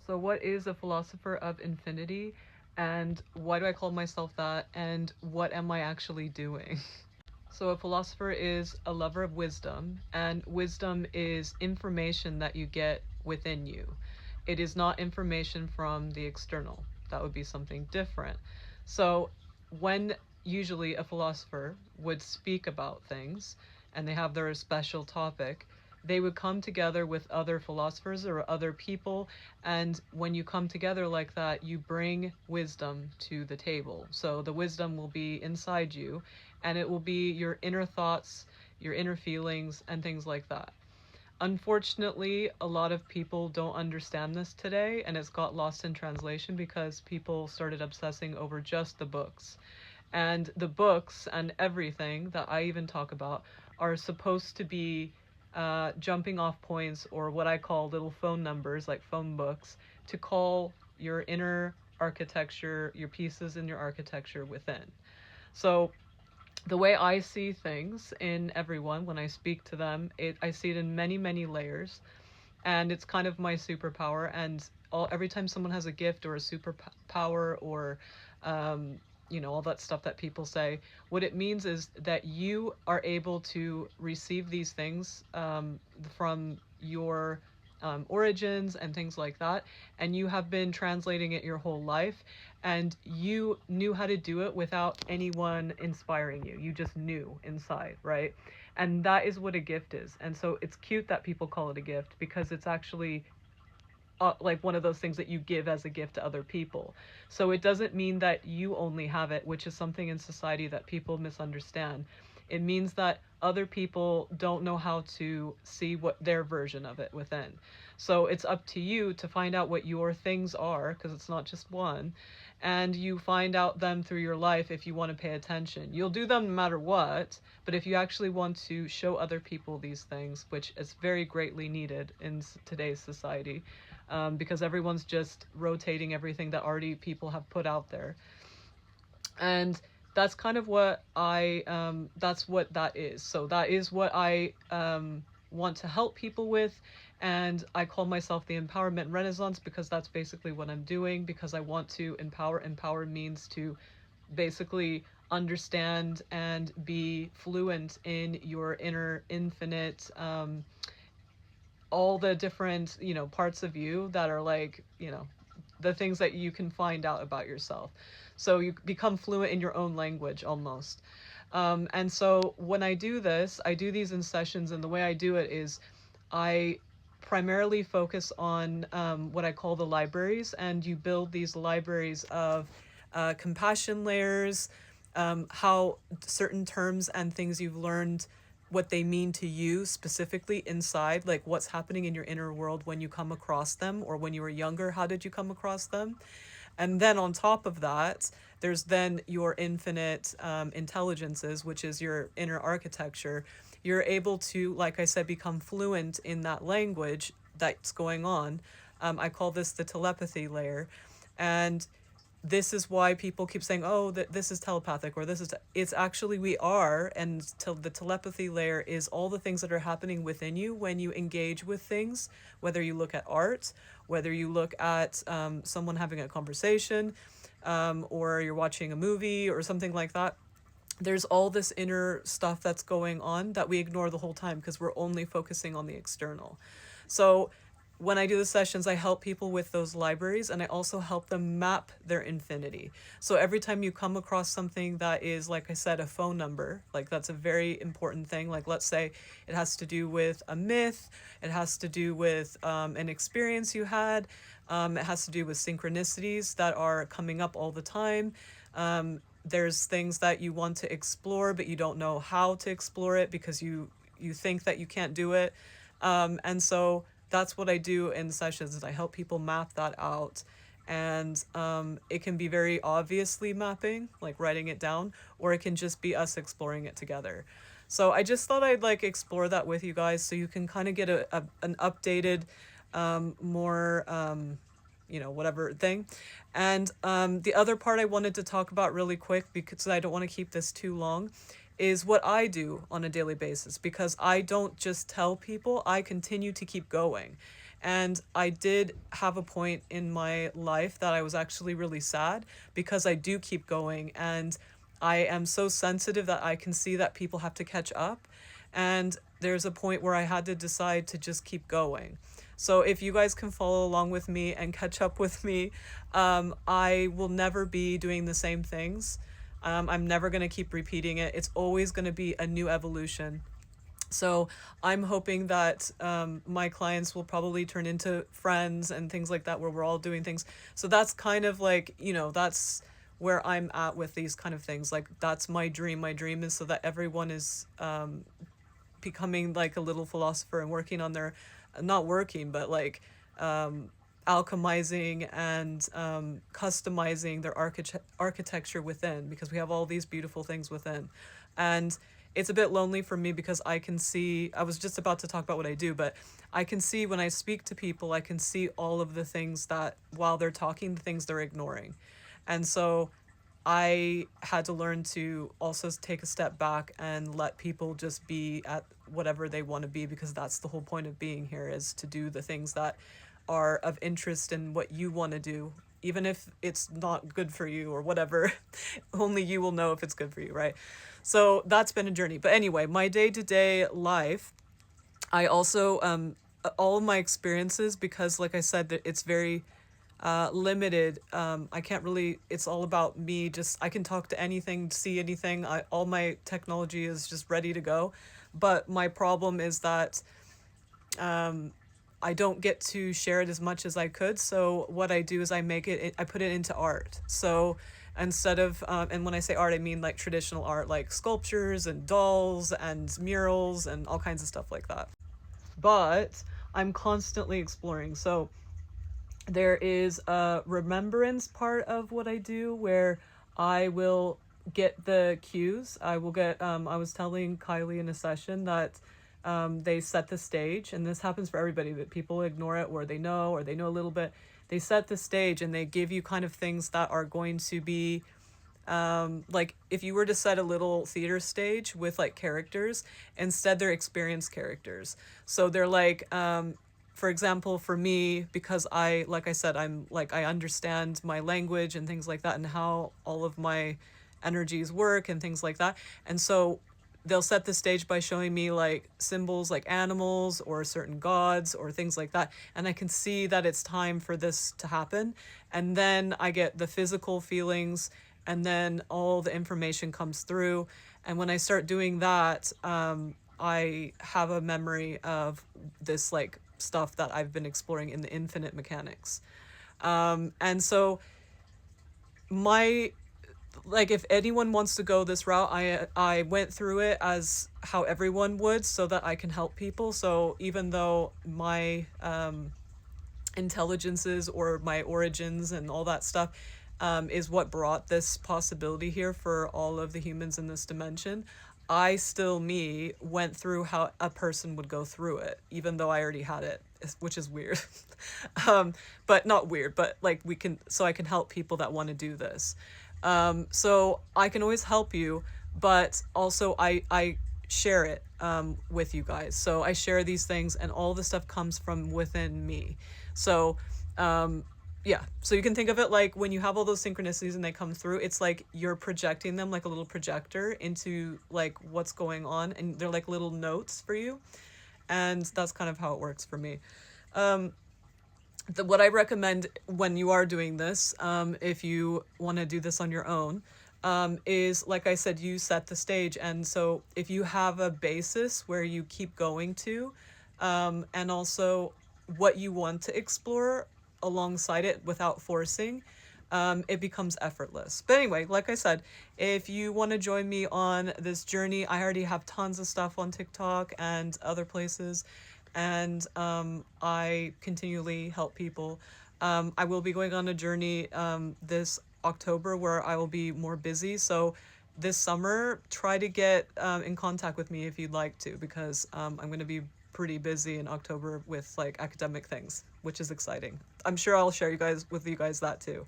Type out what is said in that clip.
So, what is a philosopher of infinity? And why do I call myself that? And what am I actually doing? So, a philosopher is a lover of wisdom, and wisdom is information that you get within you. It is not information from the external. That would be something different. So, when usually a philosopher would speak about things and they have their special topic, they would come together with other philosophers or other people. And when you come together like that, you bring wisdom to the table. So the wisdom will be inside you, and it will be your inner thoughts, your inner feelings, and things like that. Unfortunately, a lot of people don't understand this today, and it's got lost in translation because people started obsessing over just the books. And the books and everything that I even talk about are supposed to be jumping off points, or what I call little phone numbers, like phone books, to call your inner architecture, your pieces in your architecture within. So the way I see things in everyone when I speak to them, I see it in many, many layers, and it's kind of my superpower. And every time someone has a gift or a superpower or all that stuff that people say, what it means is that you are able to receive these things from your origins and things like that, and you have been translating it your whole life, and you knew how to do it without anyone inspiring you. You just knew inside, right? And that is what a gift is. And so it's cute that people call it a gift, because it's actually like one of those things that you give as a gift to other people. So it doesn't mean that you only have it, which is something in society that people misunderstand. It means that other people don't know how to see what their version of it within. So it's up to you to find out what your things are, because it's not just one, and you find out them through your life if you want to pay attention. You'll do them no matter what, but if you actually want to show other people these things, which is very greatly needed in today's society, because everyone's just rotating everything that already people have put out there. And that's kind of what that's what that is. So that is what I want to help people with. And I call myself the Empowerment Renaissance, because that's basically what I'm doing, because I want to empower. Empower means to basically understand and be fluent in your inner infinite all the different, parts of you that are like, the things that you can find out about yourself. So you become fluent in your own language almost. And so when I do this, I do these in sessions, and the way I do it is I primarily focus on what I call the libraries, and you build these libraries of compassion layers, how certain terms and things you've learned, what they mean to you specifically inside, like what's happening in your inner world when you come across them, or when you were younger, how did you come across them? And then on top of that, there's then your infinite intelligences, which is your inner architecture. You're able to, like I said, become fluent in that language that's going on. I call this the telepathy layer. And this is why people keep saying, oh, that this is telepathic, or this is it's actually, we are. And the telepathy layer is all the things that are happening within you when you engage with things, whether you look at art, whether you look at someone having a conversation, or you're watching a movie or something like that. There's all this inner stuff that's going on that we ignore the whole time because we're only focusing on the external. So when I do the sessions, I help people with those libraries, and I also help them map their infinity. So every time you come across something that is, like I said, a phone number, like that's a very important thing. Like, let's say it has to do with a myth, it has to do with an experience you had, it has to do with synchronicities that are coming up all the time. There's things that you want to explore, but you don't know how to explore it because you think that you can't do it. And so that's what I do in sessions, is I help people map that out. And it can be very obviously mapping, like writing it down, or it can just be us exploring it together. So I just thought I'd like explore that with you guys, so you can kind of get an updated, more whatever thing. And the other part I wanted to talk about really quick, because I don't want to keep this too long, is what I do on a daily basis, because I don't just tell people, I continue to keep going. And I did have a point in my life that I was actually really sad because I do keep going, and I am so sensitive that I can see that people have to catch up. And there's a point where I had to decide to just keep going. So if you guys can follow along with me and catch up with me, I will never be doing the same things. I'm never going to keep repeating it. It's always going to be a new evolution. So I'm hoping that my clients will probably turn into friends and things like that, where we're all doing things. So that's kind of like, that's where I'm at with these kind of things. Like, that's my dream. My dream is so that everyone is becoming like a little philosopher and working on their, not working, but like alchemizing and customizing their architecture within, because we have all these beautiful things within. And it's a bit lonely for me because I can see, I was just about to talk about what I do, but I can see when I speak to people, I can see all of the things that while they're talking, the things they're ignoring. And so I had to learn to also take a step back and let people just be at whatever they want to be, because that's the whole point of being here, is to do the things that are of interest in what you want to do, even if it's not good for you or whatever. Only you will know if it's good for you, right? So that's been a journey. But anyway, my day-to-day life, I also all of my experiences, because like I said, that it's very limited. I can't really, it's all about me. Just, I can talk to anything, see anything. All my technology is just ready to go. But my problem is that I don't get to share it as much as I could. So what I do is I put it into art. So instead of, and when I say art, I mean like traditional art, like sculptures and dolls and murals and all kinds of stuff like that. But I'm constantly exploring. So there is a remembrance part of what I do where I will get the cues. I will get, I was telling Kylie in a session that they set the stage, and this happens for everybody, that people ignore it, or they know a little bit. They set the stage and they give you kind of things that are going to be like if you were to set a little theater stage with like characters, instead they're experienced characters. So they're like, for example, for me, because like I said, I'm like, I understand my language and things like that, and how all of my energies work and things like that. And so they'll set the stage by showing me like symbols like animals or certain gods or things like that, and I can see that it's time for this to happen. And then I get the physical feelings, and then all the information comes through. And when I start doing that, I have a memory of this like stuff that I've been exploring in the infinite mechanics. And so my, like, if anyone wants to go this route, I went through it as how everyone would, so that I can help people. So even though my intelligences or my origins and all that stuff is what brought this possibility here for all of the humans in this dimension, I still, me, went through how a person would go through it, even though I already had it, which is weird. But not weird, but like so I can help people that want to do this. So I can always help you, but also I share it with you guys. So I share these things, and all the stuff comes from within me. So yeah, so you can think of it like when you have all those synchronicities and they come through, it's like you're projecting them like a little projector into like what's going on, and they're like little notes for you. And that's kind of how it works for me. What I recommend when you are doing this, if you want to do this on your own, is, like I said, you set the stage. And so if you have a basis where you keep going to, and also what you want to explore alongside it without forcing, it becomes effortless. But anyway, like I said, if you want to join me on this journey, I already have tons of stuff on TikTok and other places, and I continually help people. I will be going on a journey this October where I will be more busy. So this summer, try to get in contact with me if you'd like to, because I'm going to be pretty busy in October with like academic things, which is exciting. I'm sure I'll share with you guys that too.